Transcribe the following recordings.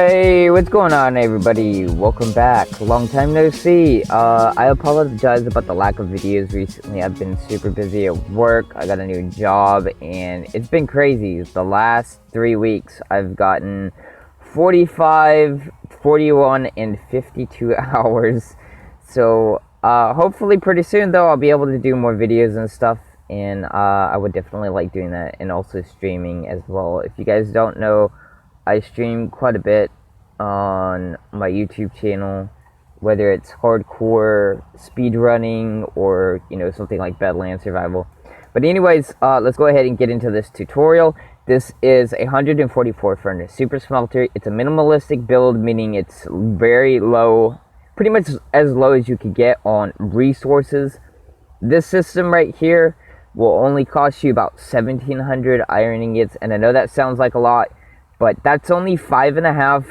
Hey, what's going on, everybody? Welcome back. Long time no see. I apologize about the lack of videos recently. I've been super busy at work. I got a new job, and it's been crazy. The last 3 weeks, I've gotten 45, 41, and 52 hours. So, hopefully pretty soon, though, I'll be able to do more videos and stuff. And I would definitely like doing that, and also streaming as well. If you guys don't know, I stream quite a bit on my YouTube channel, whether it's hardcore speedrunning or, something like Badlands Survival. But anyways, let's go ahead and get into this tutorial. This is a 144 furnace super smelter. It's a minimalistic build, meaning it's very low, pretty much as low as you could get on resources. This system right here will only cost you about 1,700 iron ingots, and I know that sounds like a lot, but that's only 5.5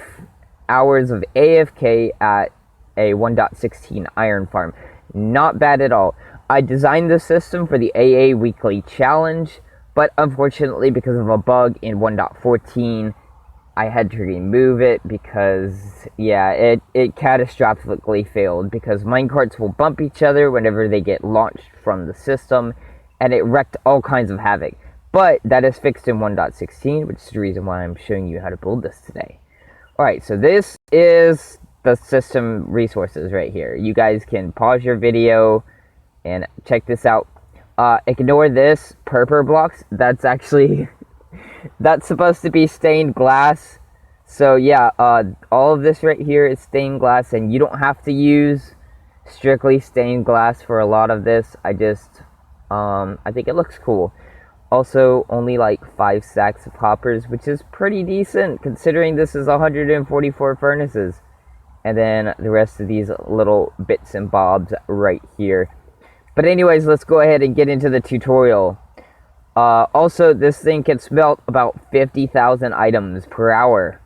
hours of AFK at a 1.16 iron farm. Not bad at all. I designed this system for the AA weekly challenge, but unfortunately, because of a bug in 1.14, I had to remove it because, yeah, it catastrophically failed, because minecarts will bump each other whenever they get launched from the system, and it wreaked all kinds of havoc. But that is fixed in 1.16, which is the reason why I'm showing you how to build this today. Alright, so this is the system resources right here. You guys can pause your video and check this out. Ignore this purple blocks. That's actually that's supposed to be stained glass. So yeah, all of this right here is stained glass, and you don't have to use strictly stained glass for a lot of this. I think it looks cool. Also, only like 5 stacks of hoppers, which is pretty decent considering this is 144 furnaces. And then the rest of these little bits and bobs right here. But anyways, let's go ahead and get into the tutorial. Also, this thing can smelt about 50,000 items per hour.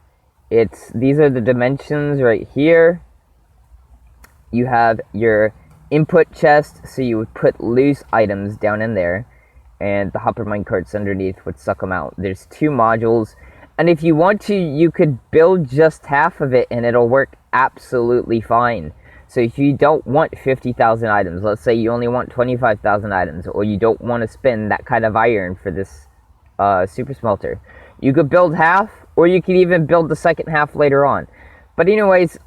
These are the dimensions right here. You have your input chest, so you would put loose items down in there, and the hopper minecarts underneath would suck them out. There's 2 modules, and if you want to, you could build just half of it and it'll work absolutely fine. So if you don't want 50,000 items, let's say you only want 25,000 items, or you don't want to spend that kind of iron for this super smelter, you could build half, or you could even build the second half later on. But anyways,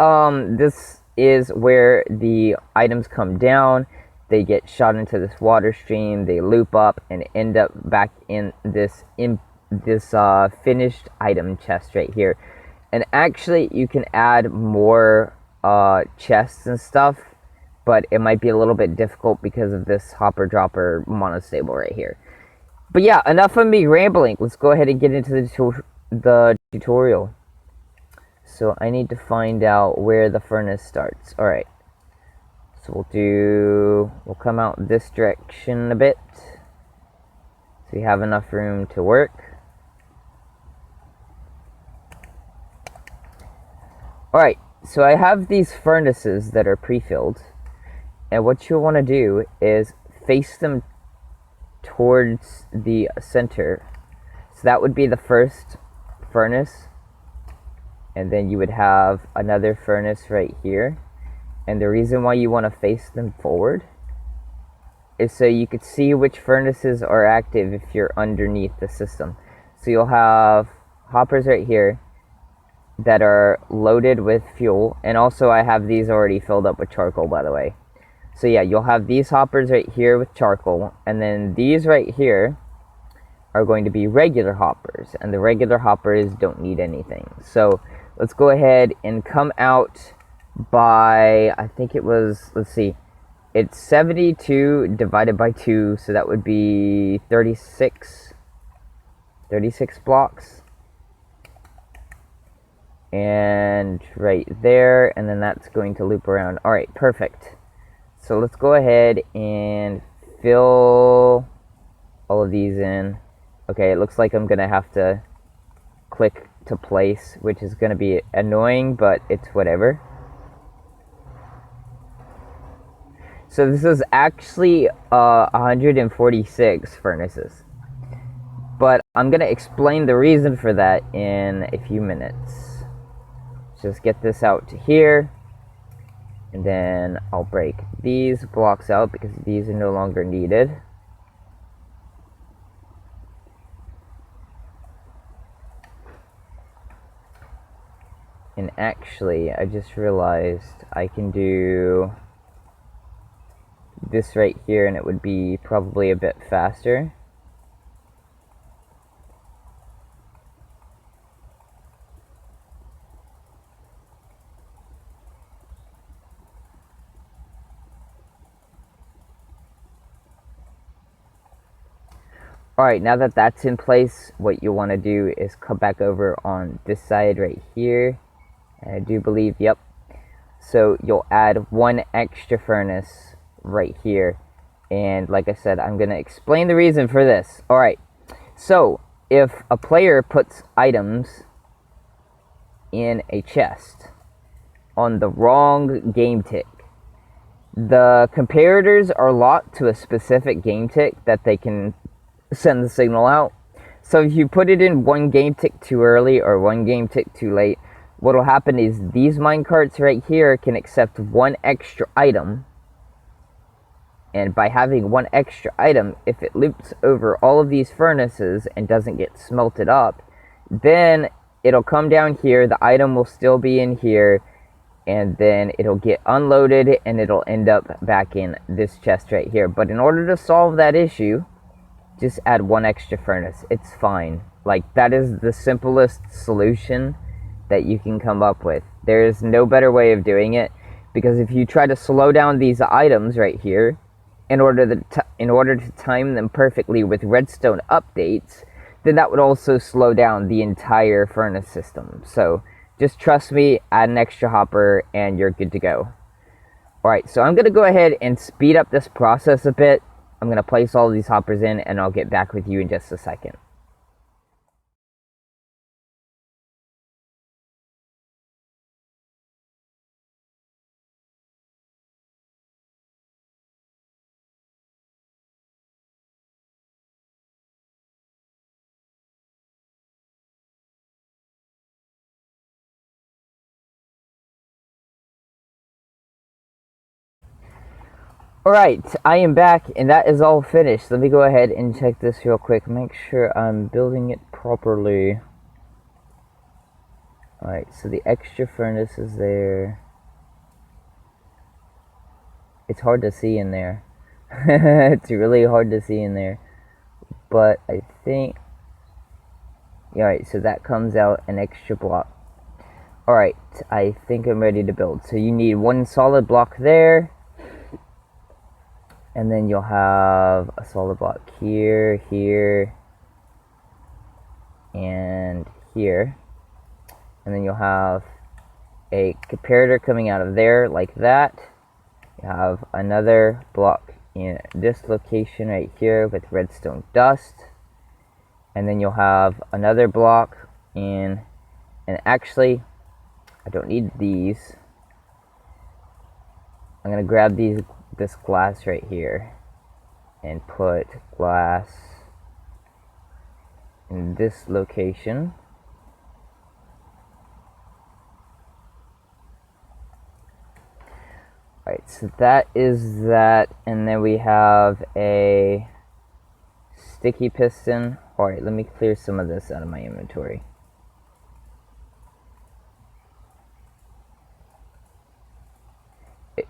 this is where the items come down. They get shot into this water stream, they loop up, and end up back in this finished item chest right here. And actually, you can add more chests and stuff, but it might be a little bit difficult because of this hopper dropper monostable right here. But yeah, enough of me rambling. Let's go ahead and get into the tutorial. So I need to find out where the furnace starts. Alright. So we'll come out this direction a bit, so we have enough room to work. Alright, so I have these furnaces that are pre-filled, and what you'll want to do is face them towards the center. So that would be the first furnace, and then you would have another furnace right here. And the reason why you want to face them forward is so you could see which furnaces are active if you're underneath the system. So you'll have hoppers right here that are loaded with fuel, and also I have these already filled up with charcoal, by the way. So yeah, you'll have these hoppers right here with charcoal, and then these right here are going to be regular hoppers, and the regular hoppers don't need anything. So let's go ahead and come out by, I think it was, let's see, it's 72 divided by 2, so that would be 36 blocks. And right there, and then that's going to loop around. Alright, perfect. So let's go ahead and fill all of these in. Okay, it looks like I'm gonna have to click to place, which is gonna be annoying, but it's whatever. So this is actually 146 furnaces, but I'm going to explain the reason for that in a few minutes. Just get this out to here, and then I'll break these blocks out because these are no longer needed. And actually, I just realized I can do this right here and it would be probably a bit faster. Alright, now that that's in place, what you want to do is come back over on this side right here. And I do believe, yep. So you'll add one extra furnace right here. And like I said, I'm going to explain the reason for this. Alright, so if a player puts items in a chest on the wrong game tick, the comparators are locked to a specific game tick that they can send the signal out. So if you put it in one game tick too early or one game tick too late, what will happen is these minecarts right here can accept one extra item, and by having one extra item, if it loops over all of these furnaces and doesn't get smelted up, then it'll come down here, the item will still be in here, and then it'll get unloaded and it'll end up back in this chest right here. But in order to solve that issue, just add one extra furnace. It's fine. Like, that is the simplest solution that you can come up with. There is no better way of doing it, because if you try to slow down these items right here in order to time them perfectly with redstone updates, then that would also slow down the entire furnace system. So just trust me, add an extra hopper and you're good to go. Alright, so I'm going to go ahead and speed up this process a bit. I'm going to place all these hoppers in and I'll get back with you in just a second. Alright, I am back and that is all finished. Let me go ahead and check this real quick. Make sure I'm building it properly. Alright, so the extra furnace is there. It's hard to see in there. It's really hard to see in there. But I think... Alright, so that comes out an extra block. Alright, I think I'm ready to build. So you need one solid block there. And then you'll have a solid block here, here, and here. And then you'll have a comparator coming out of there like that. You have another block in this location right here with redstone dust. And then you'll have another block in, and actually, I don't need these. I'm going to grab this glass right here and put glass in this location. Alright, so that is that, and then we have a sticky piston. Alright, let me clear some of this out of my inventory.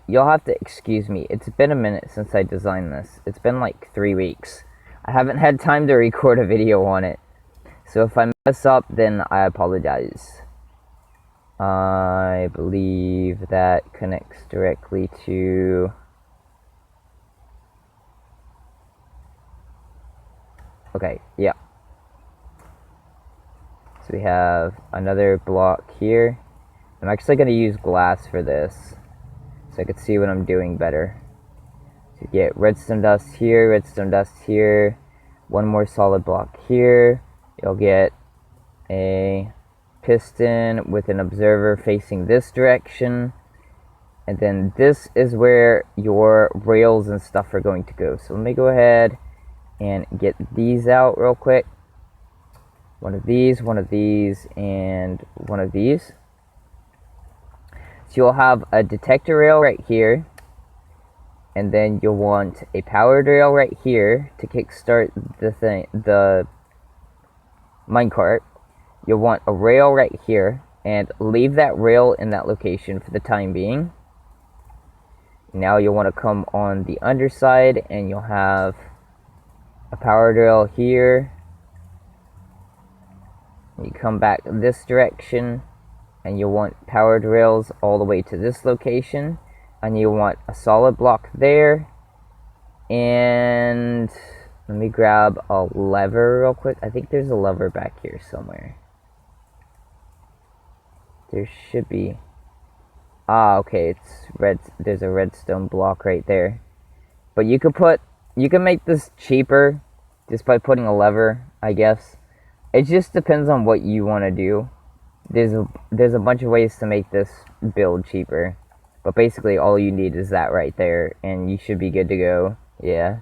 You'll have to excuse me, it's been a minute since I designed this. It's been like 3 weeks. I haven't had time to record a video on it. So if I mess up, then I apologize. I believe that connects directly to... Okay, yeah. So we have another block here. I'm actually going to use glass for this, so I could see what I'm doing better. So you get redstone dust here, one more solid block here. You'll get a piston with an observer facing this direction. And then this is where your rails and stuff are going to go. So let me go ahead and get these out real quick. One of these, and one of these. So you'll have a detector rail right here, and then you'll want a powered rail right here to kickstart the minecart. You'll want a rail right here, and leave that rail in that location for the time being. Now you'll want to come on the underside, and you'll have a powered rail here. You come back this direction, and you'll want powered rails all the way to this location, and you'll want a solid block there. And let me grab a lever real quick. I think there's a lever back here somewhere. There should be. Ah, okay, it's red. There's a redstone block right there. But you can make this cheaper just by putting a lever, I guess. It just depends on what you want to do. There's a bunch of ways to make this build cheaper. But basically all you need is that right there, and you should be good to go. Yeah.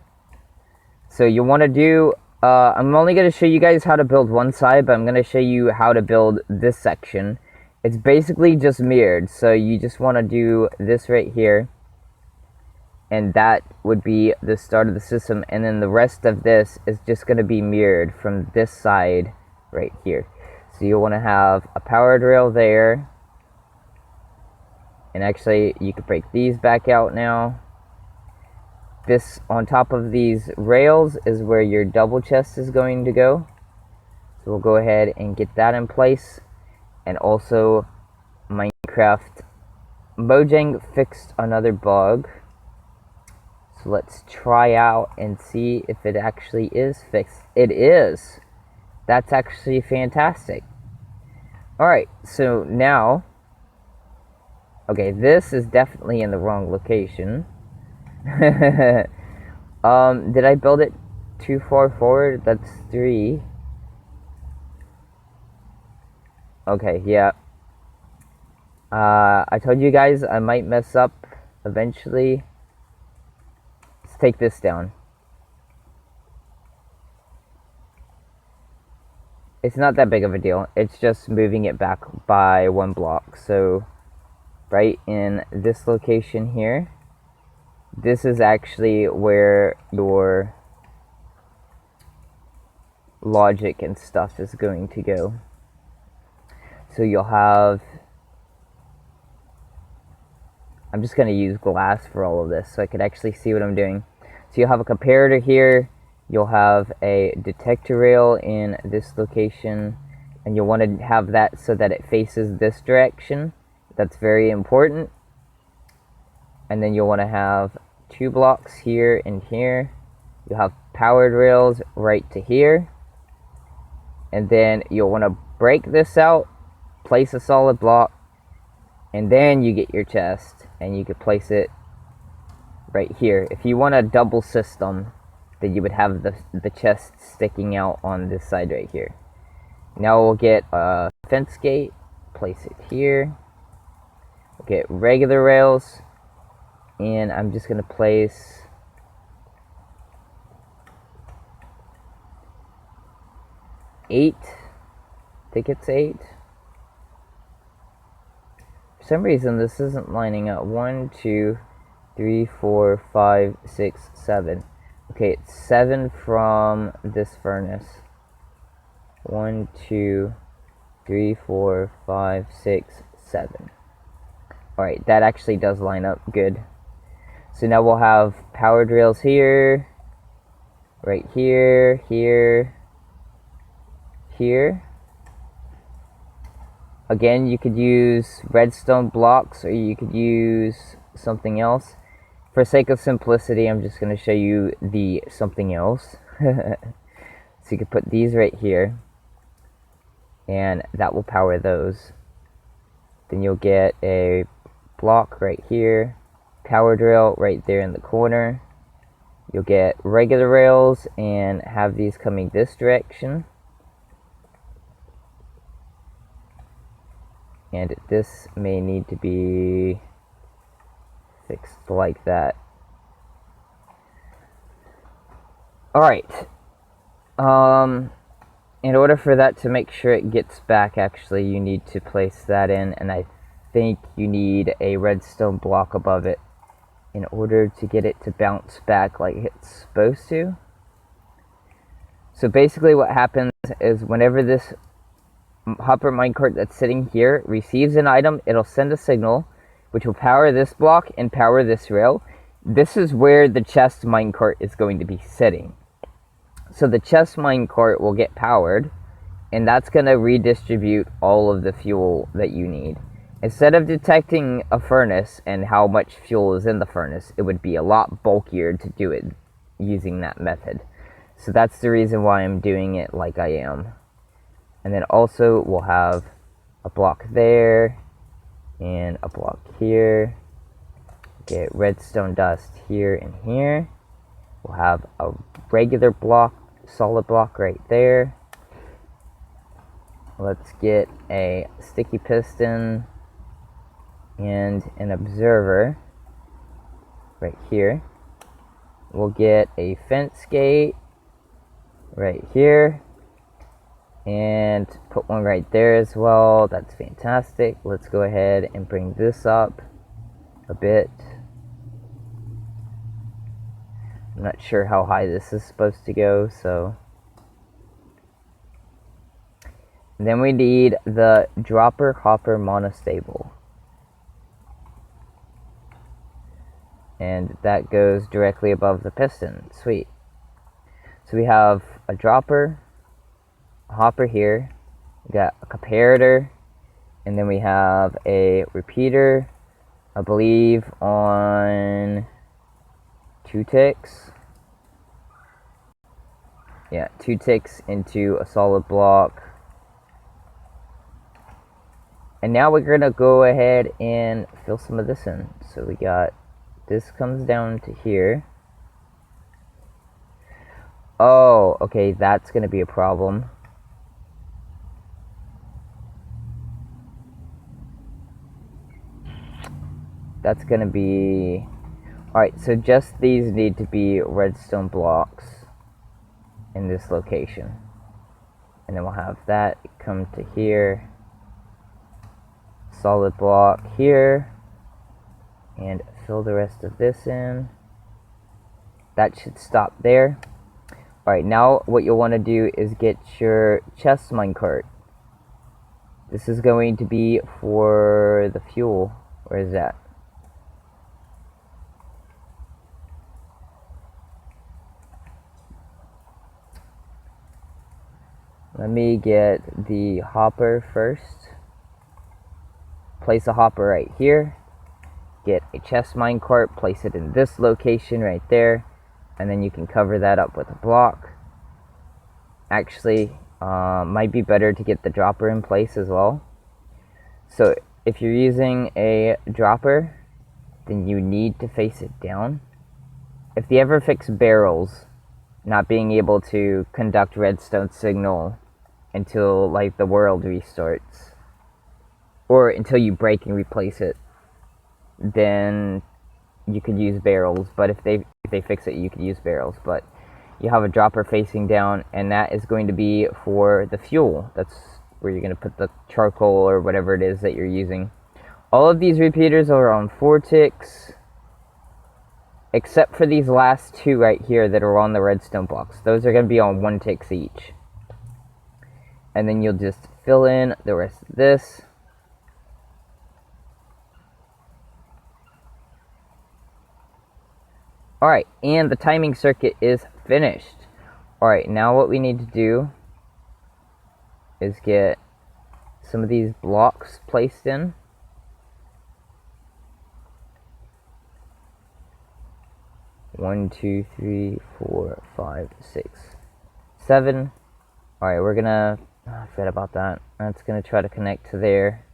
So you want to do, I'm only going to show you guys how to build one side, but I'm going to show you how to build this section. It's basically just mirrored, so you just want to do this right here, and that would be the start of the system, and then the rest of this is just going to be mirrored from this side right here. So you'll want to have a powered rail there, and actually you could break these back out now. This on top of these rails is where your double chest is going to go, so we'll go ahead and get that in place. And also, Minecraft Mojang fixed another bug. So let's try out and see if it actually is fixed. It is. That's actually fantastic. Alright, so now, okay, this is definitely in the wrong location. Did I build it too far forward? That's 3. Okay, yeah. I told you guys I might mess up eventually. Let's take this down. It's not that big of a deal. It's just moving it back by 1 block. So, right in this location here, this is actually where your logic and stuff is going to go. So you'll have, I'm just going to use glass for all of this so I can actually see what I'm doing. So you'll have a comparator here, you'll have a detector rail in this location, and you'll want to have that so that it faces this direction. That's very important. And then you'll want to have 2 blocks here and here. You'll have powered rails right to here. And then you'll want to break this out, place a solid block, and then you get your chest, and you could place it right here. If you want a double system, then you would have the chest sticking out on this side right here. Now we'll get a fence gate, place it here. We'll get regular rails, and I'm just going to place 8. I think it's 8. For some reason this isn't lining up. 1, 2, 3, 4, 5, 6, 7. Okay, it's 7 from this furnace. 1, 2, 3, 4, 5, 6, 7. Alright, that actually does line up good. So now we'll have powered rails here, right here, here, here. Again, you could use redstone blocks, or you could use something else. For sake of simplicity, I'm just going to show you the something else. So you could put these right here, and that will power those. Then you'll get a block right here, powered rail right there in the corner. You'll get regular rails and have these coming this direction. And this may need to be fixed like that. Alright. In order for that to make sure it gets back, actually, you need to place that in, and I think you need a redstone block above it in order to get it to bounce back like it's supposed to. So basically what happens is whenever this hopper minecart that's sitting here receives an item, it'll send a signal which will power this block and power this rail. This is where the chest minecart is going to be sitting. So the chest minecart will get powered, and that's going to redistribute all of the fuel that you need. Instead of detecting a furnace and how much fuel is in the furnace, it would be a lot bulkier to do it using that method. So that's the reason why I'm doing it like I am. And then also we'll have a block there and a block here. Get redstone dust here and here. We'll have a regular block, solid block right there. Let's get a sticky piston and an observer right here. We'll get a fence gate right here and put one right there as well. That's fantastic. Let's go ahead and bring this up a bit. I'm not sure how high this is supposed to go, so. And then we need the dropper hopper monostable. And that goes directly above the piston. Sweet. So we have a dropper, a hopper here, we got a comparator, and then we have a repeater, I believe on 2 ticks. Yeah, 2 ticks into a solid block. And now we're gonna go ahead and fill some of this in. So we got, this comes down to here. Oh, okay, that's gonna be a problem. That's gonna be... Alright, so just these need to be redstone blocks in this location. And then we'll have that come to here. Solid block here. And fill the rest of this in. That should stop there. Alright, now what you'll want to do is get your chest minecart. This is going to be for the fuel. Where is that? Let me get the hopper first. Place a hopper right here. Get a chest minecart, place it in this location right there, and then you can cover that up with a block. Actually, might be better to get the dropper in place as well. So if you're using a dropper, then you need to face it down. If they ever fix barrels not being able to conduct redstone signal until like the world restarts, or until you break and replace it, then you could use barrels. But if they fix it, you could use barrels. But you have a dropper facing down, and that is going to be for the fuel. That's where you're going to put the charcoal or whatever it is that you're using. All of these repeaters are on 4 ticks, except for these last 2 right here that are on the redstone blocks. Those are going to be on 1 ticks each. And then you'll just fill in the rest of this. Alright, and the timing circuit is finished. Alright, now what we need to do is get some of these blocks placed in. One, 2, 3, 4, 5, 6, 7. Alright, we're gonna... I forgot about that. That's gonna try to connect to there.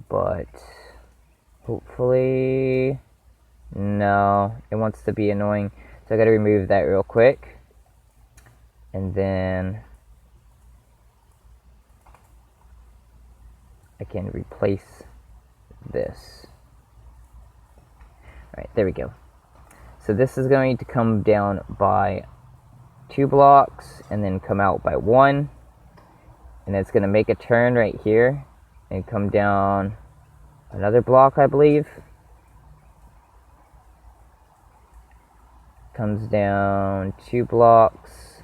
But... hopefully... no, it wants to be annoying. So I gotta remove that real quick. And then... I can replace this. Alright, there we go. So this is going to come down by 2 blocks and then come out by 1. And it's going to make a turn right here. and come down another block, I believe. Comes down 2 blocks,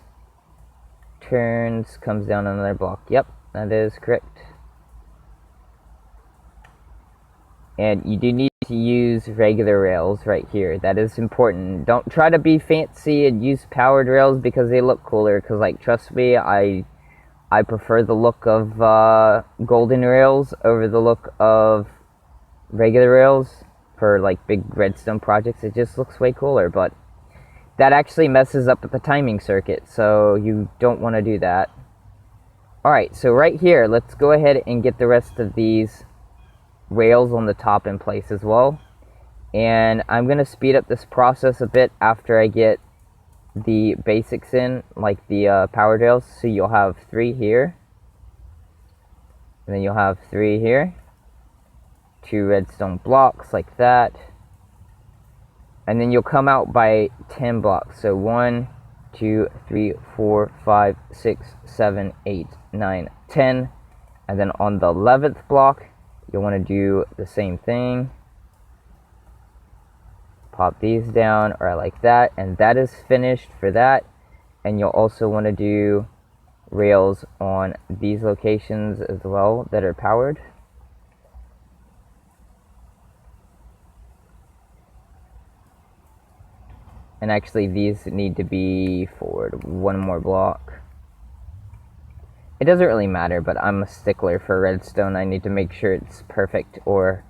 turns, comes down another block. Yep, that is correct. And you do need to use regular rails right here. That is important. Don't try to be fancy and use powered rails because they look cooler. Because, like, trust me, I prefer the look of golden rails over the look of regular rails for, like, big redstone projects. It just looks way cooler, but that actually messes up the timing circuit, so you don't want to do that. Alright, so right here, let's go ahead and get the rest of these rails on the top in place as well. And I'm going to speed up this process a bit after I get the basics in, like the power rails. So you'll have 3 here, and then you'll have 3 here, 2 redstone blocks like that, and then you'll come out by 10 blocks. So 1, 2, 3, 4, 5, 6, 7, 8, 9, 10, and then on the 11th block you'll want to do the same thing. Pop these down, or like that, and that is finished for that. And you'll also want to do rails on these locations as well that are powered. And actually these need to be forward 1 more block. It doesn't really matter, but I'm a stickler for redstone. I need to make sure it's perfect, or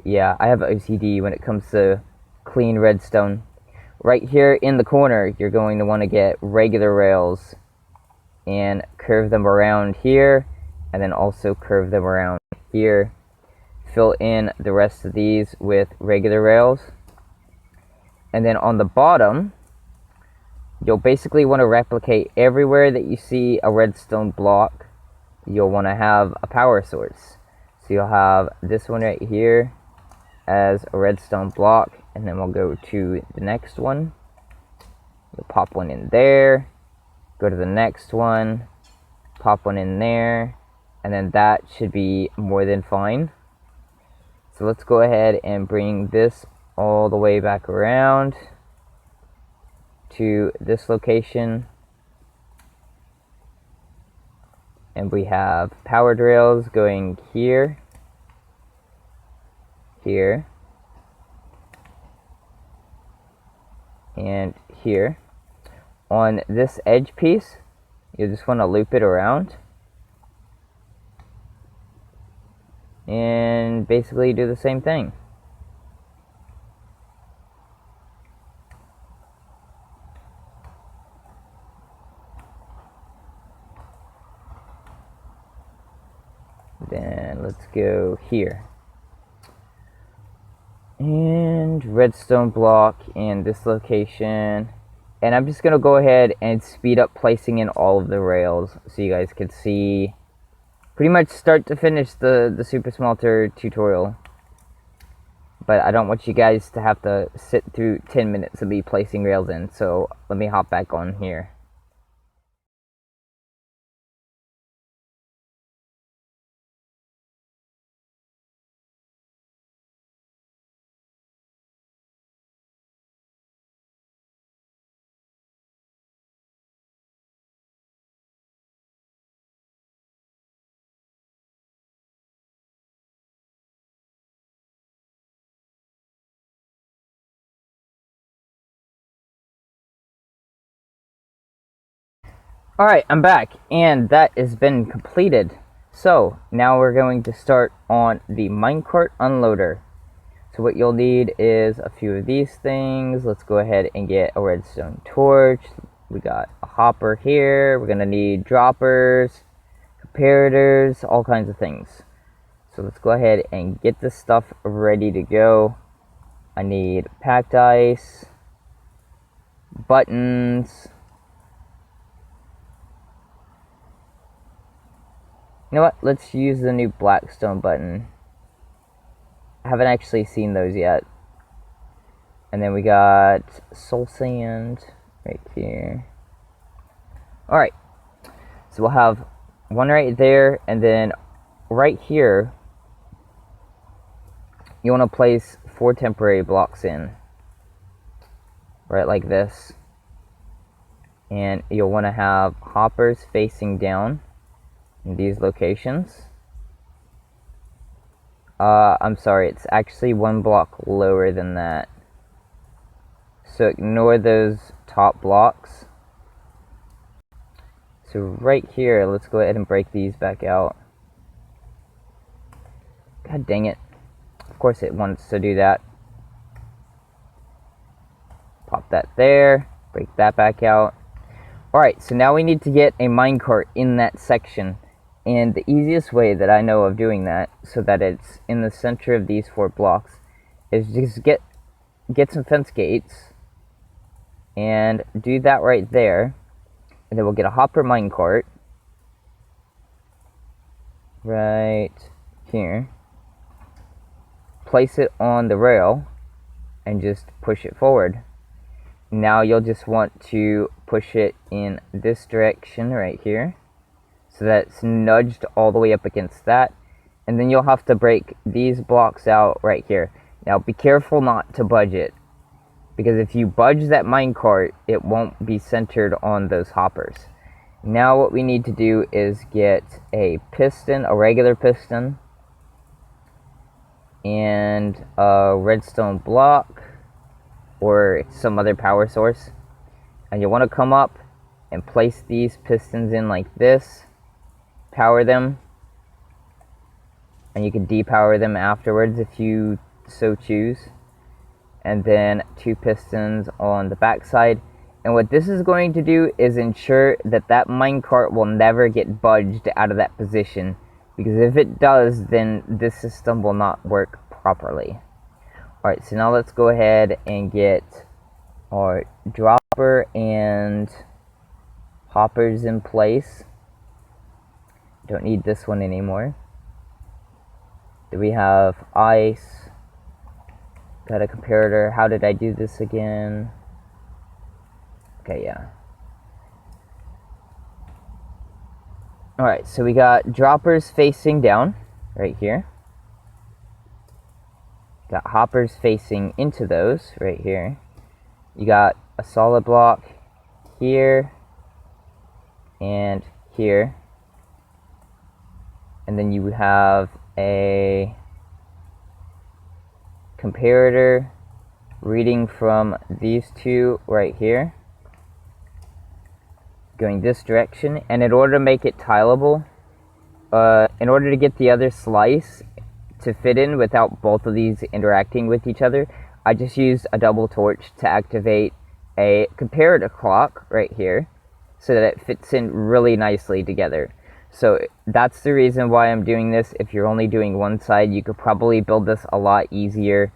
yeah, I have OCD when it comes to clean redstone. Right here in the corner, you're going to want to get regular rails and curve them around here, and then also curve them around here. Fill in the rest of these with regular rails. And then on the bottom, you'll basically want to replicate everywhere that you see a redstone block. You'll want to have a power source. So you'll have this one right here as a redstone block, and then we'll go to the next one. You'll pop one in there, go to the next one, pop one in there, and then that should be more than fine. So let's go ahead and bring this all the way back around to this location, and we have powered rails going here, here, and here. On this edge piece, you just want to loop it around and basically do the same thing. Then let's go here. And redstone block in this location. And I'm just going to go ahead and speed up placing in all of the rails so you guys can see pretty much start to finish the Super Smelter tutorial. But I don't want you guys to have to sit through 10 minutes of me placing rails in, so let me hop back on here. Alright, I'm back, and that has been completed. So, now we're going to start on the Minecart Unloader. So what you'll need is a few of these things. Let's go ahead and get a redstone torch. We got a hopper here. We're going to need droppers, comparators, all kinds of things. So let's go ahead and get this stuff ready to go. I need packed ice, buttons. You know what? Let's use the new Blackstone button. I haven't actually seen those yet. And then we got soul sand right here. Alright. So we'll have one right there, and then right here, you want to place 4 temporary blocks in, right like this. And you'll want to have hoppers facing down in these locations. I'm sorry, it's actually 1 block lower than that. So ignore those top blocks. So right here, let's go ahead and break these back out. God dang it. Of course it wants to do that. Pop that there, break that back out. Alright, so now we need to get a minecart in that section. And the easiest way that I know of doing that, so that it's in the center of these 4 blocks, is just get some fence gates, and do that right there. And then we'll get a hopper minecart right here. Place it on the rail and just push it forward. Now you'll just want to push it in this direction right here, so that it's nudged all the way up against that. And then you'll have to break these blocks out right here. Now be careful not to budge it, because if you budge that minecart, it won't be centered on those hoppers. Now what we need to do is get a piston, a regular piston, and a redstone block or some other power source. And you want to come up and place these pistons in like this, power them, and you can depower them afterwards if you so choose. And then 2 pistons on the back side. And what this is going to do is ensure that that minecart will never get budged out of that position, because if it does, then this system will not work properly. Alright, so now let's go ahead and get our dropper and hoppers in place. Don't need this one anymore. Do we have ice? Got a comparator. How did I do this again? Okay, yeah. Alright, so we got droppers facing down right here. Got hoppers facing into those right here. You got a solid block here and here. And then you have a comparator reading from these 2 right here, going this direction. And in order to make it tileable, in order to get the other slice to fit in without both of these interacting with each other, I just used a double torch to activate a comparator clock right here, so that it fits in really nicely together. So that's the reason why I'm doing this. If you're only doing one side, you could probably build this a lot easier,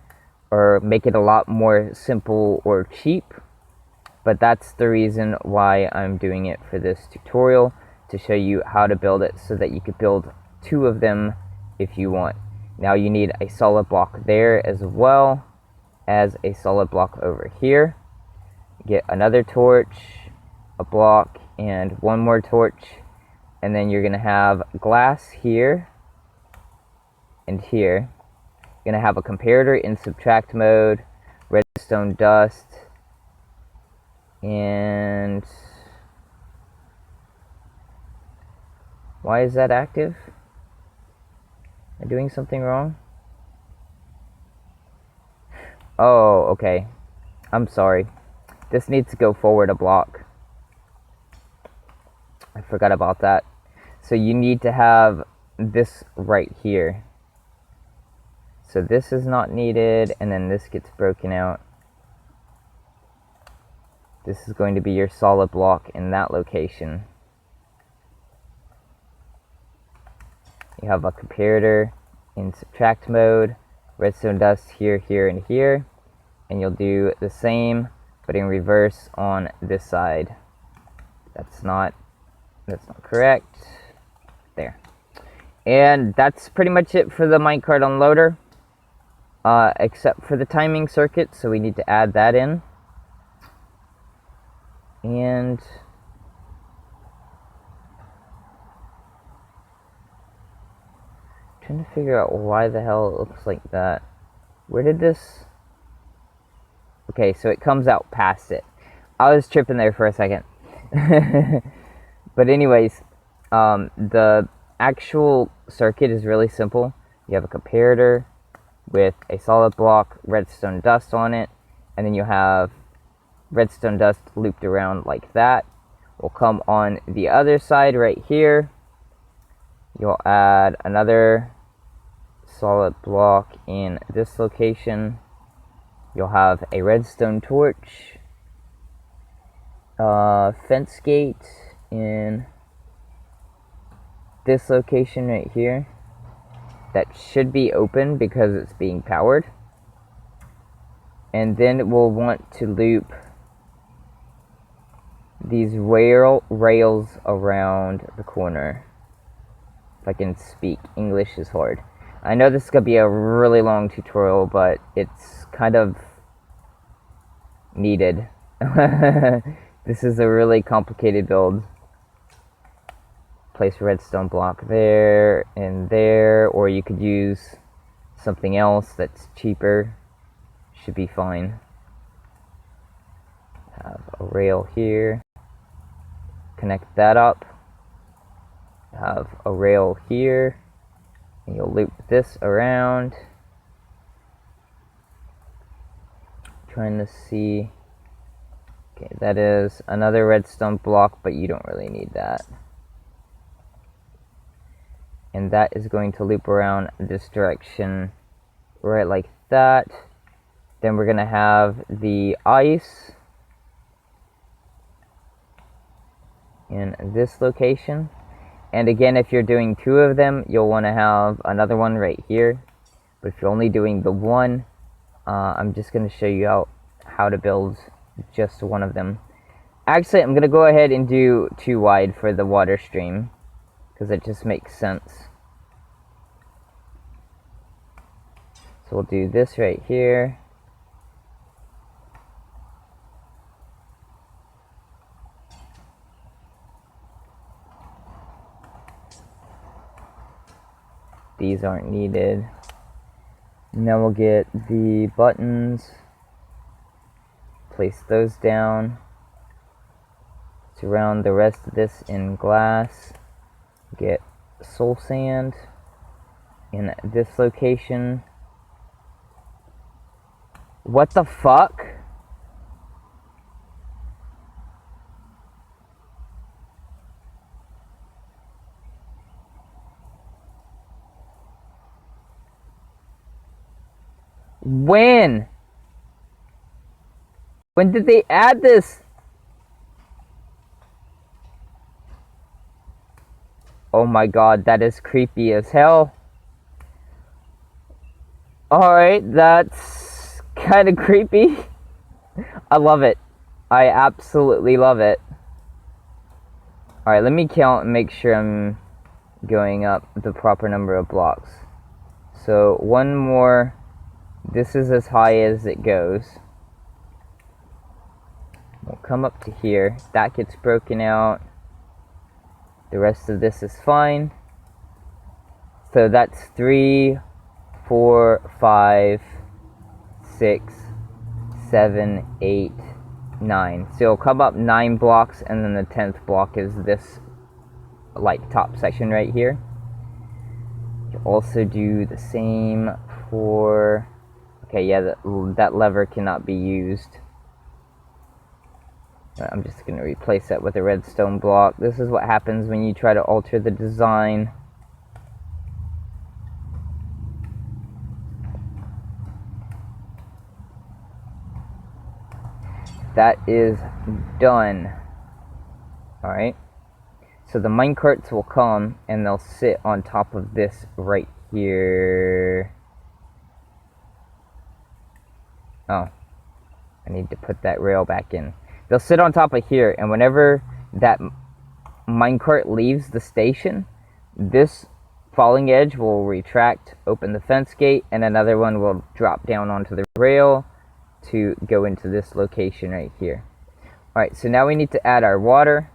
or make it a lot more simple or cheap. But that's the reason why I'm doing it for this tutorial, to show you how to build it so that you could build 2 of them if you want. Now you need a solid block there as well as a solid block over here. Get another torch, a block, and 1 more torch. And then you're going to have glass here and here. You're going to have a comparator in subtract mode, redstone dust, and why is that active? Am I doing something wrong? Oh, okay. I'm sorry. This needs to go forward a block. I forgot about that. So you need to have this right here. So this is not needed, and then this gets broken out. This is going to be your solid block in that location. You have a comparator in subtract mode, redstone dust here, here, and here. And you'll do the same, but in reverse on this side. That's not correct. There. And that's pretty much it for the Minecart Unloader. Except for the timing circuit, so we need to add that in. And trying to figure out why the hell it looks like that. Where did this... Okay, so it comes out past it. I was tripping there for a second. But anyways, the actual circuit is really simple. You have a comparator with a solid block, redstone dust on it, and then you have redstone dust looped around like that. We'll come on the other side right here. You'll add another solid block in this location. You'll have a redstone torch, fence gate in this location right here. That should be open because it's being powered. And then we'll want to loop these rails around the corner. If I can speak, English is hard. I know this is going to be a really long tutorial, but it's kind of needed. This is a really complicated build. Place a redstone block there and there, or you could use something else that's cheaper. Should be fine. Have a rail here. Connect that up. Have a rail here. And you'll loop this around. Trying to see. Okay, that is another redstone block, but you don't really need that. And that is going to loop around this direction right like that. Then we're going to have the ice in this location. And again, if you're doing two of them, you'll want to have another one right here. But if you're only doing the one, I'm just going to show you how to build just one of them. Actually, I'm going to go ahead and do 2 wide for the water stream, because it just makes sense. So we'll do this right here. These aren't needed. Now we'll get the buttons. Place those down. Surround the rest of this in glass. Get soul sand in this location. What the fuck? When? When did they add this? Oh my god, that is creepy as hell. Alright, that's kind of creepy. I love it. I absolutely love it. Alright, let me count and make sure I'm going up the proper number of blocks. So, one more. This is as high as it goes. We'll come up to here. That gets broken out. The rest of this is fine. So that's 3, 4, 5, 6, 7, 8, 9. So it'll come up 9 blocks, and then the 10th block is this like top section right here. You also do the same for... Okay, yeah, that lever cannot be used. I'm just going to replace that with a redstone block. This is what happens when you try to alter the design. That is done. Alright. So the minecarts will come and they'll sit on top of this right here. Oh. I need to put that rail back in. They'll sit on top of here, and whenever that minecart leaves the station, this falling edge will retract, open the fence gate, and another one will drop down onto the rail to go into this location right here. Alright, so now we need to add our water.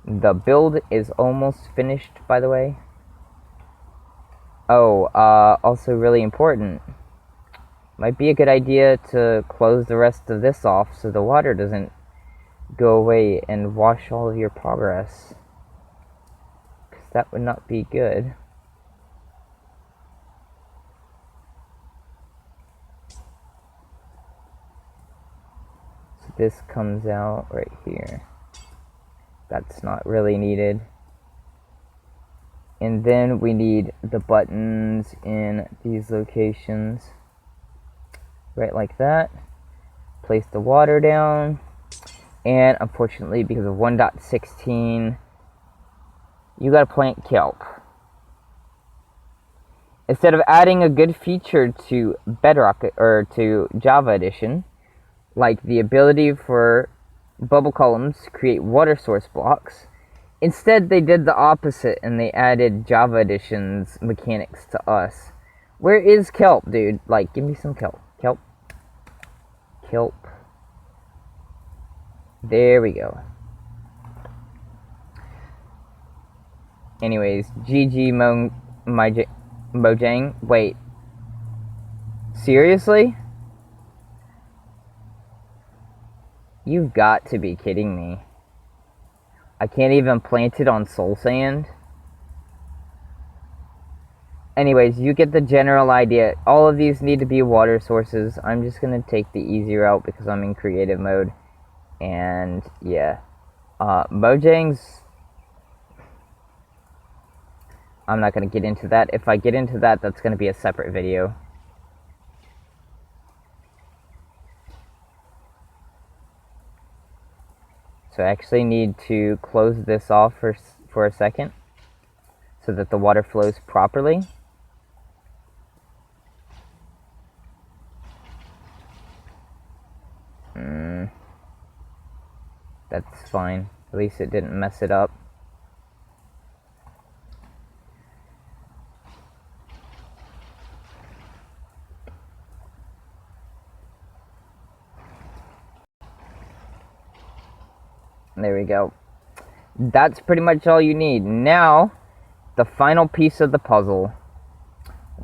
The build is almost finished, by the way. Oh, also really important. Might be a good idea to close the rest of this off so the water doesn't go away and wash all of your progress. Because that would not be good. So this comes out right here. That's not really needed. And then we need the buttons in these locations. Right like that. Place the water down. And unfortunately, because of 1.16, you gotta plant kelp. Instead of adding a good feature to Bedrock or to Java Edition, like the ability for bubble columns to create water source blocks, instead they did the opposite and they added Java Edition's mechanics to us. Where is kelp, dude? Like, give me some kelp. Kelp. Kelp. There we go. Anyways, GG Mojang. Wait. Seriously? You've got to be kidding me. I can't even plant it on soul sand? Anyways, you get the general idea. All of these need to be water sources. I'm just going to take the easy route because I'm in creative mode. And, yeah. Mojang's... I'm not going to get into that. If I get into that, that's going to be a separate video. So I actually need to close this off for a second so that the water flows properly. That's fine. At least it didn't mess it up. There we go. That's pretty much all you need. Now, the final piece of the puzzle.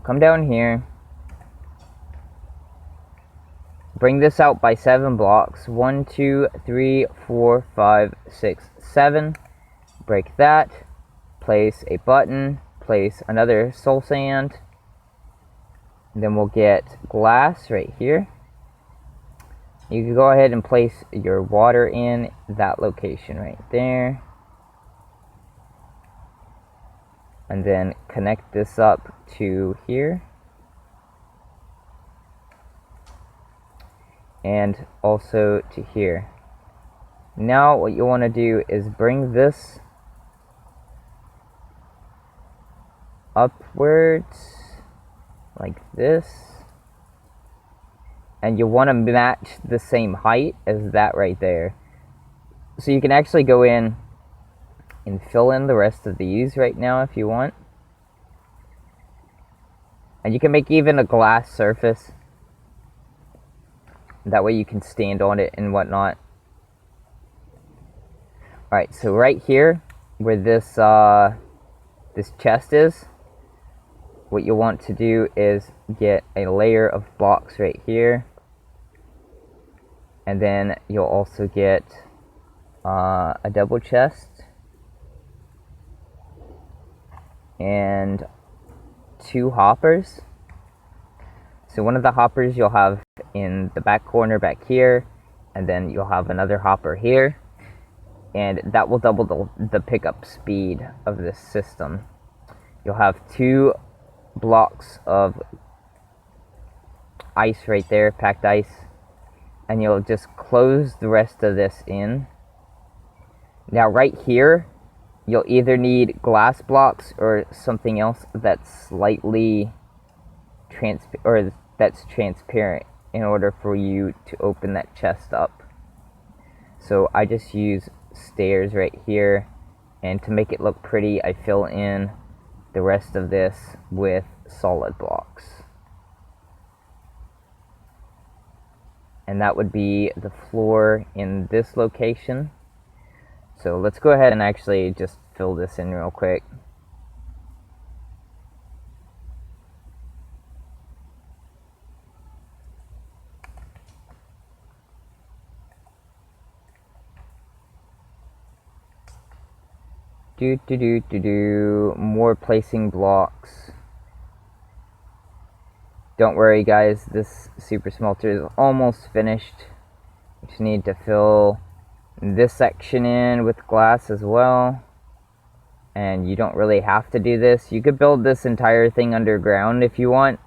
Come down here. Bring this out by 7 blocks. 1, 2, 3, 4, 5, 6, 7. Break that. Place a button. Place another soul sand. And then we'll get glass right here. You can go ahead and place your water in that location right there. And then connect this up to here. And also to here. Now what you want to do is bring this upwards like this. And you want to match the same height as that right there. So you can actually go in and fill in the rest of these right now if you want. And you can make even a glass surface. That way you can stand on it and whatnot. Alright, so right here, where this chest is, what you want to do is get a layer of blocks right here. And then you'll also get a double chest. And 2 hoppers. So one of the hoppers you'll have in the back corner back here, and then you'll have another hopper here, and that will double the pickup speed of this system. You'll have 2 blocks of ice right there, packed ice, and you'll just close the rest of this in. Now right here, you'll either need glass blocks or something else that's slightly that's transparent in order for you to open that chest up. So I just use stairs right here, and to make it look pretty, I fill in the rest of this with solid blocks. And that would be the floor in this location. So let's go ahead and actually just fill this in real quick. More placing blocks. Don't worry, guys. This super smelter is almost finished. We just need to fill this section in with glass as well. And you don't really have to do this. You could build this entire thing underground if you want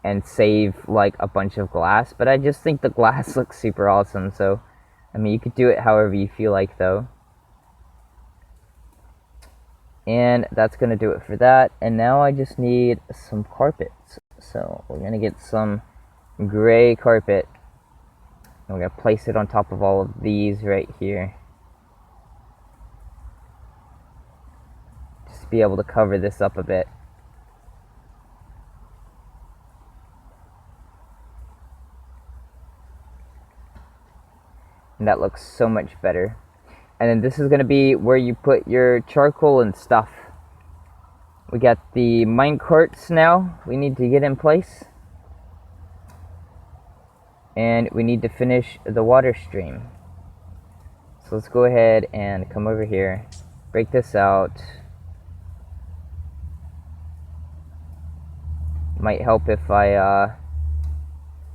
and save like a bunch of glass, but I just think the glass looks super awesome. So I mean, you could do it however you feel like though. And that's gonna do it for that. And now I just need some carpets, so we're gonna get some gray carpet and we're gonna place it on top of all of these right here, just to be able to cover this up a bit. And that looks so much better. And then this is going to be where you put your charcoal and stuff. We got the minecarts now we need to get in place. And we need to finish the water stream. So let's go ahead and come over here. Break this out. Might help if I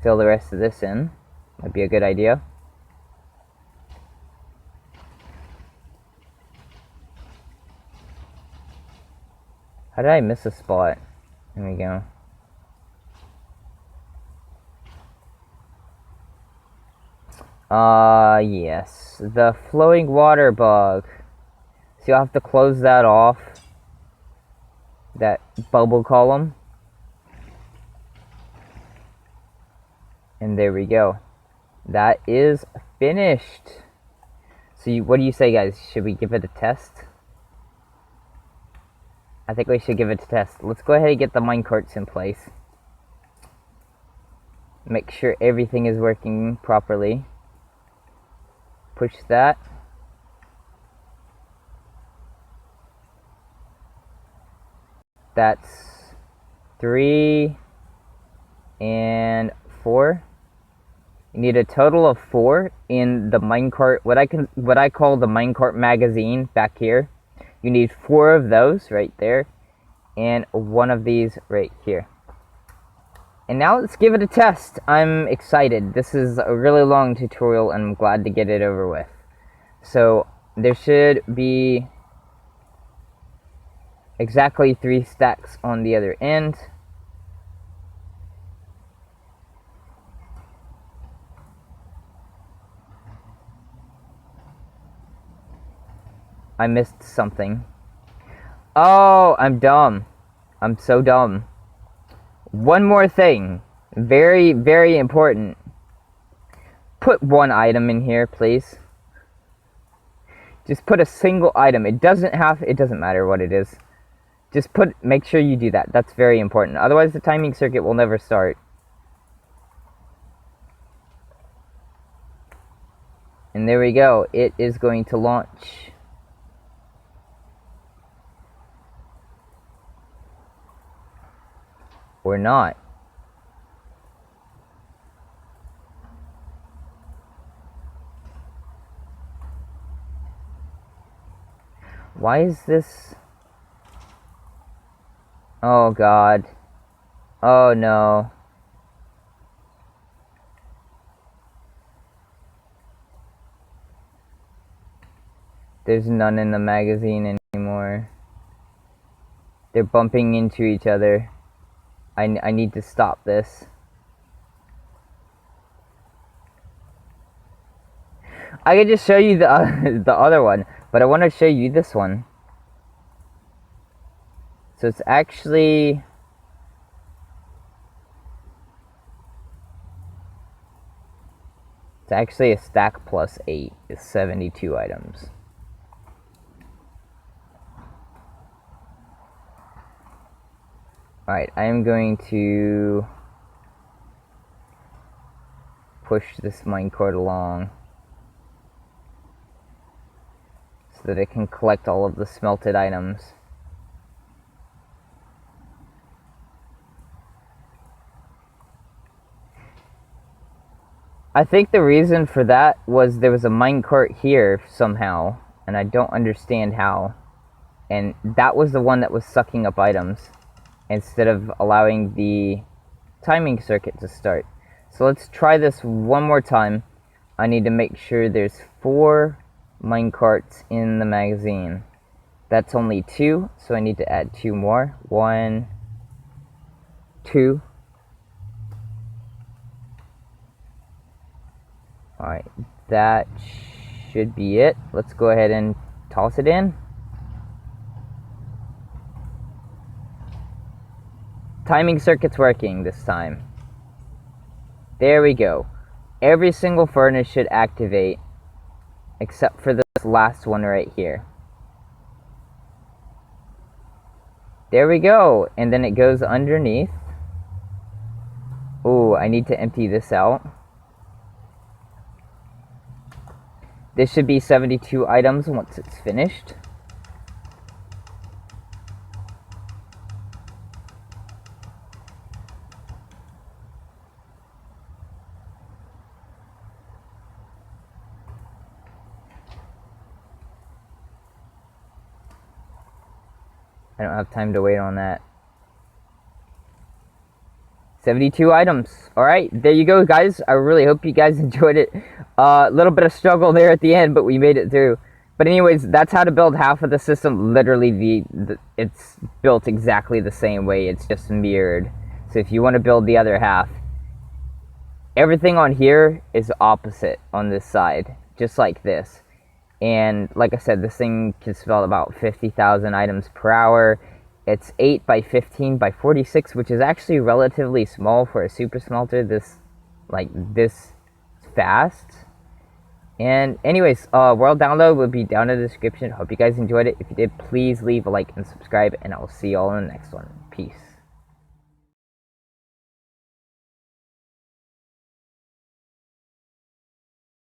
fill the rest of this in. Might be a good idea. How did I miss a spot? There we go. Yes. The flowing water bug. So you'll have to close that off. That bubble column. And there we go. That is finished. So what do you say, guys? Should we give it a test? I think we should give it a test. Let's go ahead and get the minecarts in place. Make sure everything is working properly. Push that. That's 3 and 4. You need a total of 4 in the minecart, what I call the minecart magazine back here. You need 4 of those right there, and 1 of these right here. And now let's give it a test. I'm excited. This is a really long tutorial, and I'm glad to get it over with. So there should be exactly 3 stacks on the other end. I missed something. Oh, I'm dumb. I'm so dumb. One more thing. Very, very important. Put 1 item in here, please. Just put a single item. It doesn't matter what it is. Just make sure you do that. That's very important. Otherwise, the timing circuit will never start. And there we go. It is going to launch. Or not. Why is this? Oh God. Oh no. There's none in the magazine anymore. They're bumping into each other. I need to stop this. I could just show you the the other one, but I want to show you this one. So it's actually a stack plus 8 is 72 items. Alright, I am going to push this minecart along so that it can collect all of the smelted items. I think the reason for that was there was a minecart here somehow, and I don't understand how. and that was the one that was sucking up items instead of allowing the timing circuit to start. So let's try this one more time. I need to make sure there's 4 minecarts in the magazine. That's only 2, so I need to add 2 more. 1, 2. Alright, that should be it. Let's go ahead and toss it in. Timing circuit's working this time. There we go. Every single furnace should activate, except for this last one right here. There we go. And then it goes underneath. Oh, I need to empty this out. This should be 72 items once it's finished. I don't have time to wait on that. 72 items. Alright, there you go, guys. I really hope you guys enjoyed it. A little bit of struggle there at the end, but we made it through. But anyways, that's how to build half of the system. Literally, it's built exactly the same way. It's just mirrored. So if you want to build the other half, everything on here is opposite on this side. Just like this. And like I said, this thing can spell about 50,000 items per hour. It's 8 by 15 by 46, which is actually relatively small for a super smelter this fast. And anyways, world download will be down in the description. Hope you guys enjoyed it. If you did, please leave a like and subscribe, and I'll see you all in the next one. Peace.